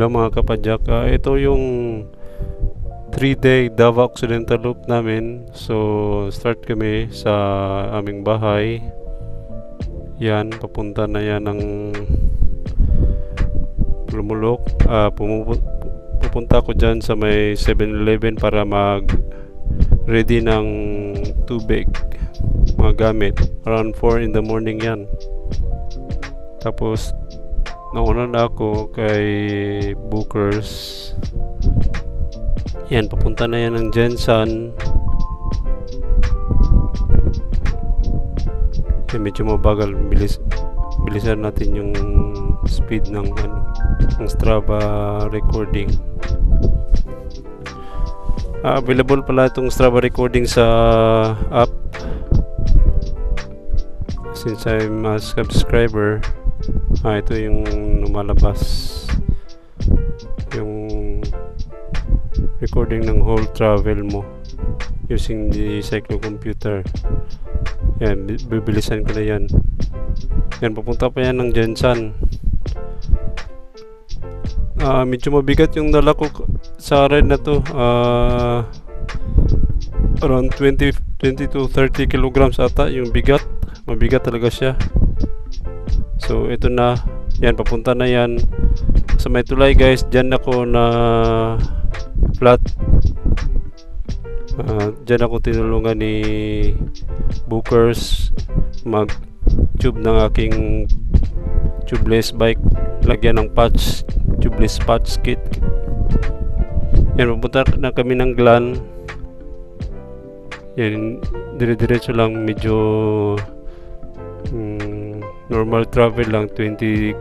Hello mga kapadyak, ito yung 3-day Davao Occidental Loop namin. So start kami sa aming bahay. Yan, papunta na yan ng Lumulok. Pupunta ako dyan sa may 7-Eleven para mag ready ng tubig, mga gamit. Around 4 in the morning yan. Tapos nauna na ako kay Bookers. Yan, papunta na yan ng Jensen. Medyo mabagal, bilisan natin yung speed ng Strava recording. Available pala itong Strava recording sa app. Since I'm a subscriber, ito yung lumalabas, yung recording ng whole travel mo using the cyclocomputer. Yan, bibilisan ko na yan. Yan, papunta pa yan ng Jensen. Medyo mabigat yung dala ko sa ride na to. Around 20 to 30 kilograms ata yung bigat. Mabigat talaga siya. So ito na, yan, papunta na yan sa may tulay guys. Dyan ako na flat. Dyan ako tinulungan ni Bookers mag tube ng aking tubeless bike, lagyan ng patch, tubeless patch kit. Yan, papunta na kami ng Glan. Yan, dire-diretso lang, medyo normal travel lang, 20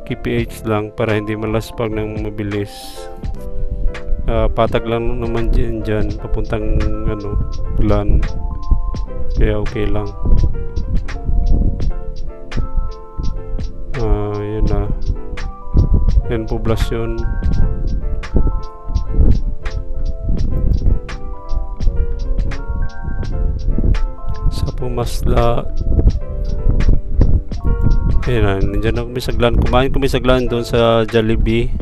kph lang para hindi malaspag ng mabilis. Patag lang naman dyan papuntang Glan, kaya okay lang. Yan na, yan poblasyon. Sa Pumasla. Ayan na, nandiyan na kami sa Glan. Kumain kami sa Glan doon sa Jollibee.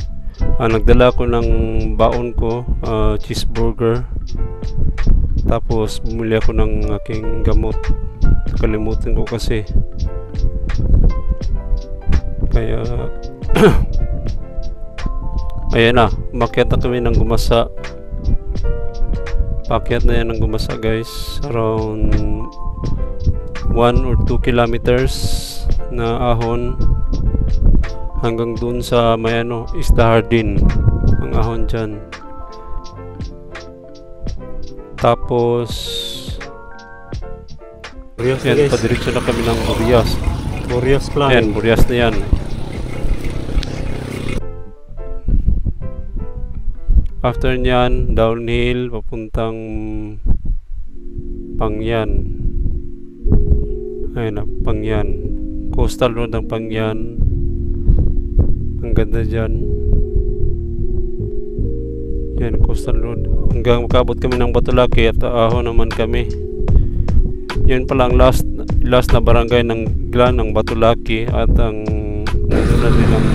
Nagdala ko ng baon ko, cheeseburger. Tapos bumili ako ng aking gamot. Kalimutan ko kasi. Kaya ayan na, umakyat na kami ng Gumasa. Paakyat na yan ng Gumasa guys. Around 1 or 2 kilometers na ahon hanggang dun sa may Istahardin ang ahon dyan. Tapos Burias, yan, padiretso na kami ng Burias Plan. Yan, Burias na yan. After nyan, downhill papuntang Pangyan. Ayun na, Pangyan. Coastal road ng Pangyan. Ang ganda dyan. Yan, coastal road. Hanggang makabot kami ng Batulaki at ahon naman kami. Yan pala ang last na barangay ng Glan, ng Batulaki. At ang nandun din ang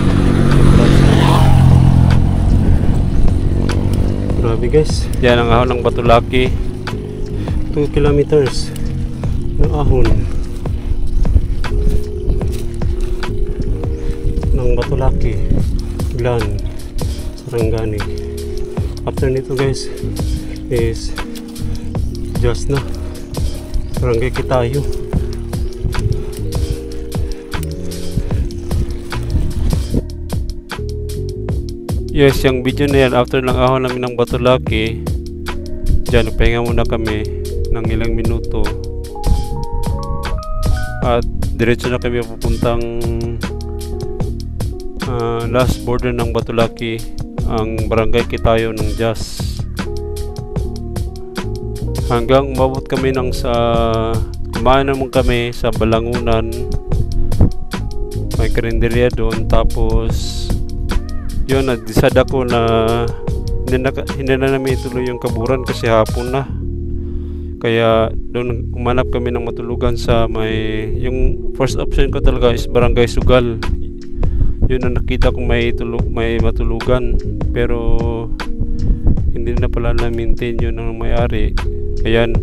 grabe guys. Yan ang ahon ng Batulaki. 2 kilometers ng ahon ng Batulaki, Glan, Sarangani. After nito guys is just na Barangay Kitayo. Yes, yung video na yan, after lang ahon namin ng Batulaki, dyan pahinga muna kami ng ilang minuto at diretso na kami pupuntang last border ng Batulaki, ang Barangay Kitayo ng Jas. Hanggang umabot kami kumain naman kami sa Balangunan, may karinderya doon. Tapos yun, nag-decide ako na hindi na namin ituloy yung Kaburan kasi hapon na. Kaya doon umanap kami ng matulugan sa may, yung first option ko talaga is Barangay Sugal. Yun ang nakita kong may matulugan, pero hindi na pala na-maintain yun ng may-ari. Ayan,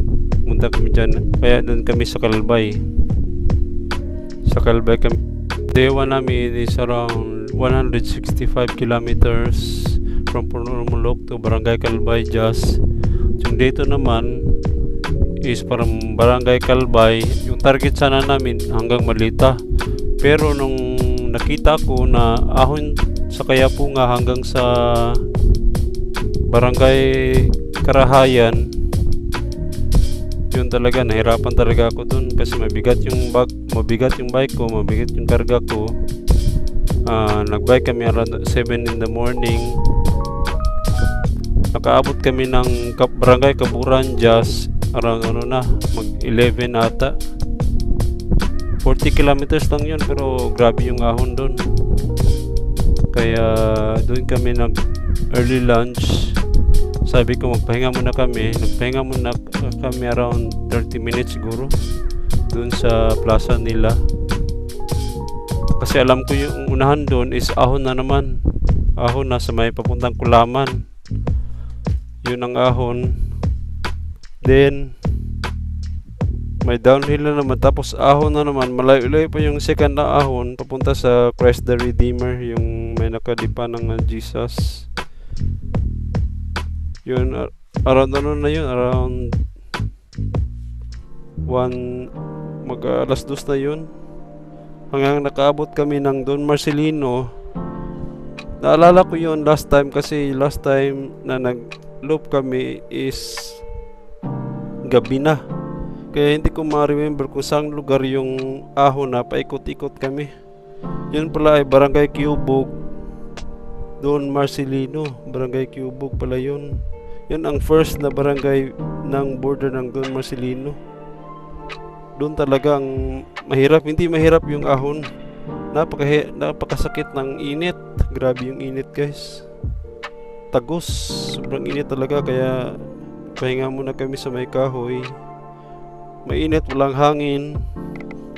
punta kami dyan. Kaya doon kami sa Kalbay. Sa Kalbay kami. Day 1 namin is around 165 kilometers from Purumulok to Barangay Kalbay just. Yung day 2 naman is from Barangay Kalbay. Yung target sana namin hanggang Malita. Pero nung nakita ko na ahon sa Kayapunga hanggang sa Barangay Karahayan, yun talaga, nahirapan talaga ako dun kasi mabigat yung bike ko, mabigat yung karga ko. Nagbike kami around 7 in the morning. Nakaabot kami ng Barangay Kaburan just around mag 11 ata. 40 kilometers lang yun, pero grabe yung ahon dun. Kaya doon kami nag early lunch. Sabi ko magpahinga muna kami. Nagpahinga muna kami around 30 minutes siguro doon sa plaza nila. Kasi alam ko yung unahan doon is ahon na naman. Ahon na sa may papuntang Kulaman. Yun ang ahon. Then may downhill na naman, tapos ahon na naman. Malayo-layo pa yung second na ahon papunta sa Christ the Redeemer, yung may nakadipa ng Jesus. Yun, around na yun, around 1 alas 2 na yun, hanggang nakaabot kami ng Don Marcelino. Naalala ko yun last time, kasi last time na nag-loop kami is gabi na. Kaya hindi ko ma-remember kung saan lugar yung ahon na paikot-ikot kami. Yun pala ay Barangay Cubog, Don Marcelino. Barangay Cubog pala yun. Yun ang first na barangay ng border ng Don Marcelino. Doon talaga ang mahirap. Hindi mahirap yung ahon. Napakasakit ng init. Grabe yung init, guys. Tagos. Sobrang init talaga. Kaya pahinga muna kami sa may kahoy. Mainit, walang hangin.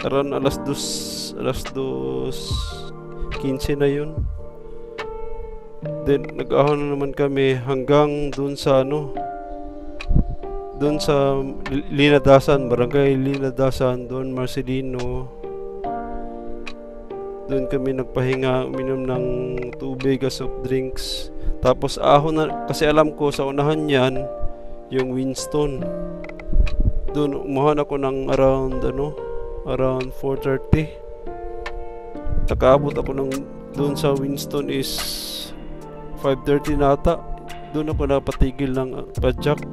Around alas 2:15 na yun. Then nag-ahon na naman kami hanggang dun sa dun sa Linadasan, Barangay Linadasan, Don Marcelino. Doon kami nagpahinga, uminom ng tubig, soft drinks. Tapos ahon na, kasi alam ko sa unahan yan yung Winston. Doon umuhan ako ng around 4:30. Nakaabot ako ng doon sa Winston is 5:30 na ata. Doon ako napatigil ng padjak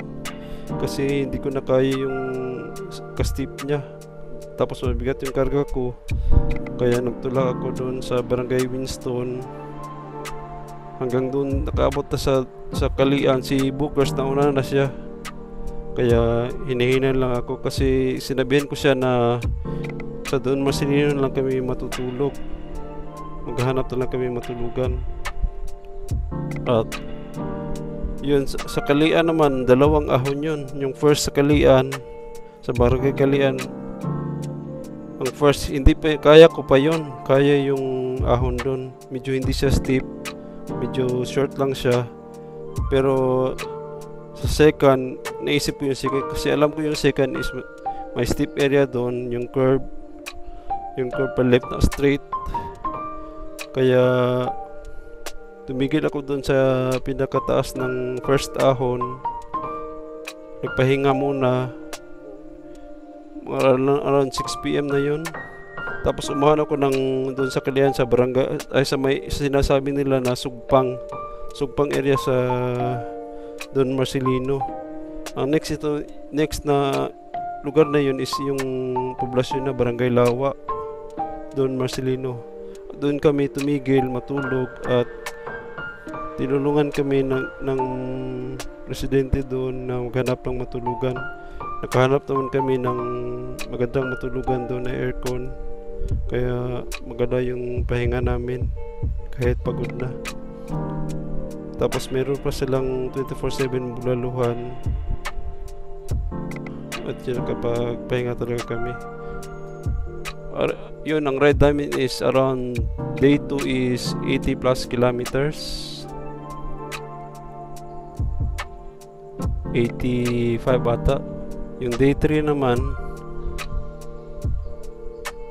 kasi hindi ko na kaya yung kastip niya. Tapos mabigat yung karga ko. Kaya nagtulak ako doon sa Barangay Winston. Hanggang doon nakaabot na sa Kalian. Si Bookers na una na siya. Kaya hinihinan lang ako kasi sinabihan ko siya na sa Don Marcelino lang kami matutulog. Maghahanap na lang kami matulugan. At yun, sa Kalian naman, dalawang ahon yun. Yung first sa Kalian, sa Barangay Kalian, ang first, hindi pa, kaya ko pa yun. Kaya yung ahon doon. Medyo hindi siya steep, medyo short lang siya. Pero sa second, naisip ko yung second kasi alam ko yung second is may steep area doon, yung curve pa left na straight. Kaya tumigil ako doon sa pinakataas ng first ahon. Nagpahinga muna. Around 6 PM na yun. Tapos umahan ako doon sa Kalian, sa barangay, ay sa may sinasabi nila na Sugpang area sa Don Marcelino. Ang next na lugar na yun is yung poblasyon na Barangay Lawa, Don Marcelino. Doon kami tumigil, matulog, at tinulungan kami ng residente doon na maghanap ng matulugan. Nakahanap naman kami ng magandang matulugan doon na aircon. Kaya maganda yung pahinga namin kahit pagod na. Tapos meron pa silang 24/7 bulaluhan. At yun, kapag pahinga talaga kami. yun, ang ride namin is around day 2 is 80 plus kilometers. 85 ata. Yung day 3 naman,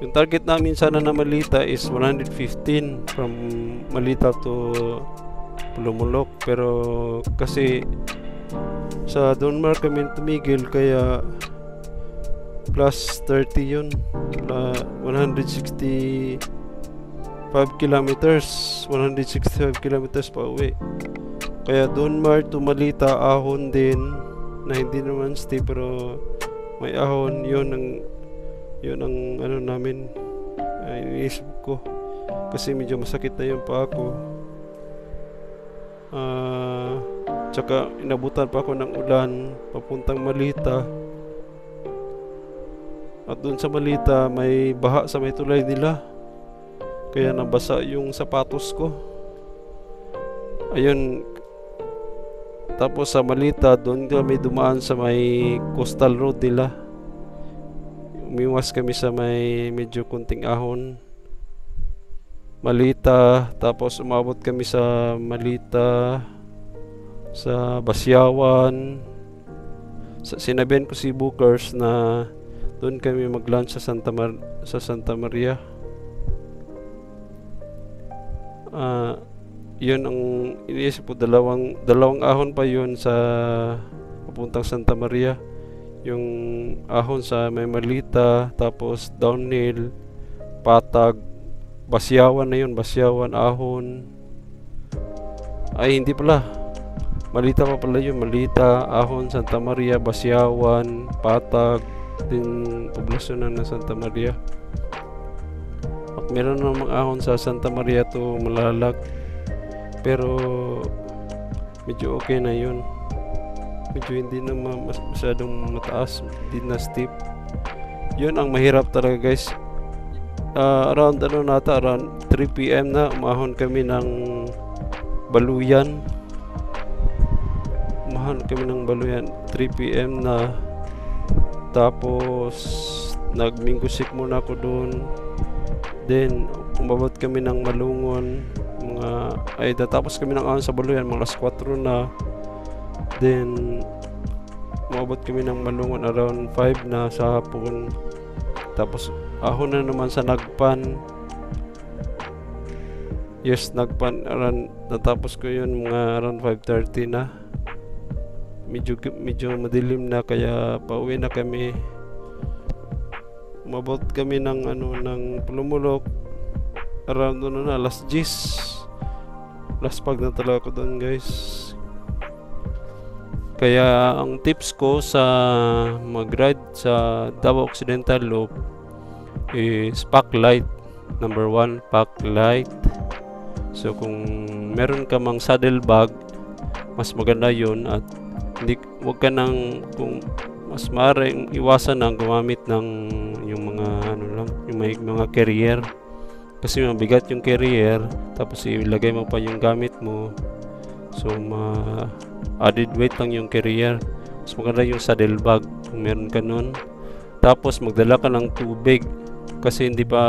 yung target namin sana na Malita is 115 from Malita to Pulumulok, pero kasi sa Donmar kami tumigil, kaya plus 30 yun, 165 kilometers, 165 kilometers pa uwi. Kaya Donmar to Malita, ahon din, na hindi naman steep pero may ahon. Yun ang ano namin, iniisip ko, kasi medyo masakit na yung pa ako. Tsaka inabutan pa ako ng ulan papuntang Malita, at dun sa Malita may baha sa may tulay nila, kaya nabasa yung sapatos ko. Ayun, tapos sa Malita doon kami dumaan sa may coastal road nila. Umiwas kami sa may medyo kunting ahon, Malita, tapos umabot kami sa Malita, sa Basyawan. Sinabihan ko si Bookers na doon kami mag-lunch sa Santa Maria. Yun ang iniisip ko, dalawang ahon pa yun sa papuntang Santa Maria. Yung ahon sa may Malita, tapos downhill, Patag, Basyawan na yun, Basyawan, ahon. Ay, hindi pala, Malita pa pala yun, Malita, ahon, Santa Maria, Basyawan, Patag, din poblasyon na ng Santa Maria. At meron namang ahon sa Santa Maria to Malalag, pero medyo okay na yun, medyo hindi na masyadong mataas, hindi na steep. Yun ang mahirap talaga, guys. Around 3 PM na umahon kami ng Baluyan. 3 PM na. Tapos nagminggusik muna ako doon. Then umabot kami ng Malungon, natapos kami ng ahon sa Baluyan mga alas 4 na. Then umabot kami ng Malungon around 5 na sa hapon. Tapos ahon na naman sa Nagpan. Yes, Nagpan, natapos ko yun mga around 5:30 na. Medyo madilim na, kaya pauwi na kami. Umabot kami ng Pulumulok around alas 10. Laspag na talaga ako doon, guys. Kaya ang tips ko sa mag-ride sa Davao Occidental Loop is pack light. Number 1, pack light. So kung meron ka mang saddle bag, mas maganda yun, at wag ka nang, kung mas maaaring iwasan nang gumamit ng yung mga carrier, kasi mabigat yung carrier, tapos ilagay mo pa yung gamit mo, so added weight lang yung carrier. Mas maganda yung saddle bag kung meron ka nun. Tapos magdala ka ng tubig, kasi hindi pa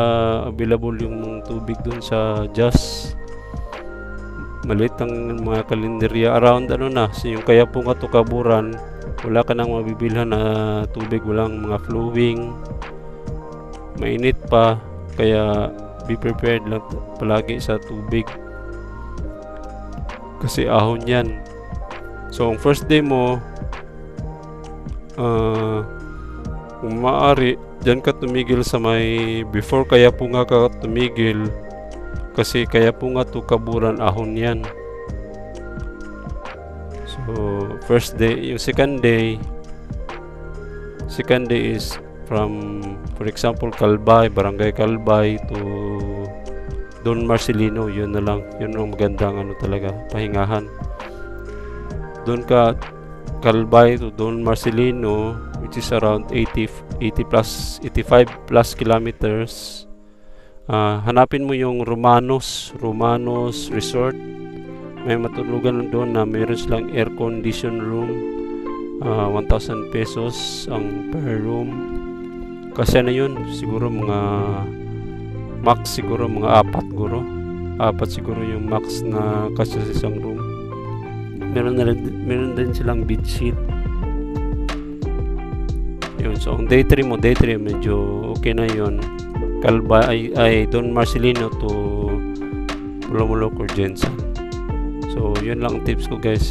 available yung tubig dun sa Just. Maliit ang mga kalenderya around so yung Kayapunga to Kaburan, wala ka nang mabibilhan na tubig, walang mga flowing, mainit pa, kaya be prepared lang palagi sa tubig, kasi ahon yan. So ang first day mo, kung maaari dyan ka tumigil sa may before Kayapunga ka tumigil, kasi Kayapunga to Kaburan, ahon yan. So first day. Yung second day is from, for example, Kalbay, Barangay Kalbay to Don Marcelino. Yun na lang, yun ang magandang talaga, pahingahan. Doon ka Kalbay to Don Marcelino, which is around 85 plus kilometers. Hanapin mo yung Romanos Resort. May matulugan doon na meron silang air condition room. 1,000 pesos ang per room. Kasi yun, siguro mga max siguro mga 4 siguro. 4 siguro yung max na kasya sa isang room. Meron din silang bed sheet. Yun, so ang day 3 medyo okay na yun. Calba ay Don Marcelino to Mulomolok or Jensen. So yun lang tips ko guys.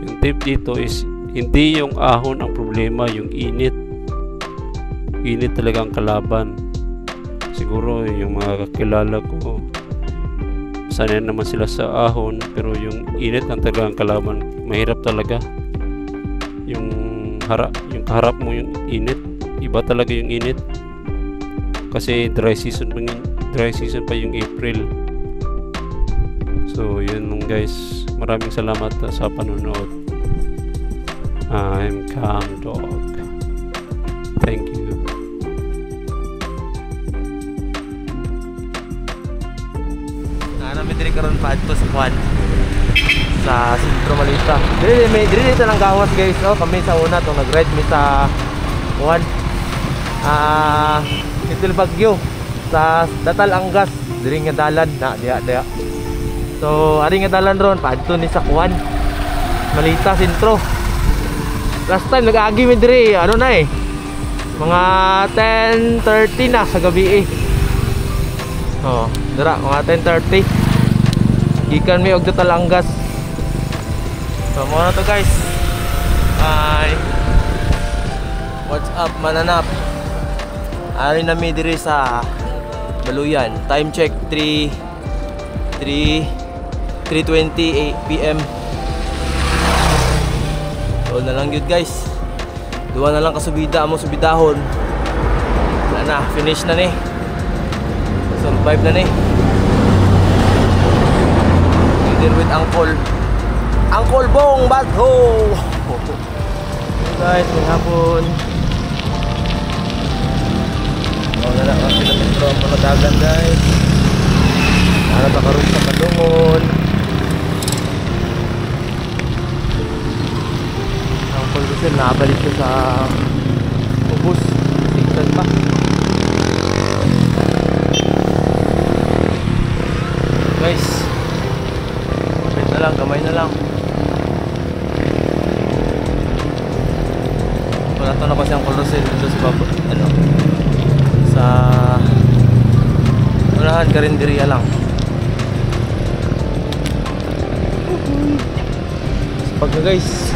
Yung tip dito is hindi yung ahon ang problema, yung init talaga ang kalaban. Siguro yung mga kakilala ko sanay naman sila sa ahon, pero yung init ang talaga ang kalaban. Mahirap talaga yung kaharap mo yung init. Iba talaga yung init kasi dry season pa yung April. So yun lang guys, maraming salamat sa panonood. I'm Cam Dog. Thank you. Namin diri karon pa adto sa Juan sa Sentro Malita. Diri dito ng gawas guys. Oh, kami sa una to nag-ride mi sa Juan. Itil Bagyo sa Datal Angas, diri nga dalan na diha. So, ari nga dalan ron paadto ni sa Juan Malita Sentro. Last time nag-agi mi diri, ano na eh. Mga 10:30 na sa gabi eh. Oh, dira mga 10:30. Gikan mi og Datal Angas. So, mo na to guys. Hi. What's up, mananap? Ari na mi diri sa Baluyan. Time check 3:20 PM. So na lang yun guys. Duwa na lang kasubida mo subidahon. Wala na, finish na ni. Survive na ni. Dinner with Uncle Bong Badho. Guys, may hapon. Na lang ang kilometro ang mga dagan guys. Para makaroon sa Padungon. Ang pagdusin, nakabalik ko sa ubus. Tignan pa. Guys, kapit na lang, kamay na lang. Wala to na kasi ang pagdusin dito sa babo. Ano? Sa unahan Karinderiya lang. Pag guys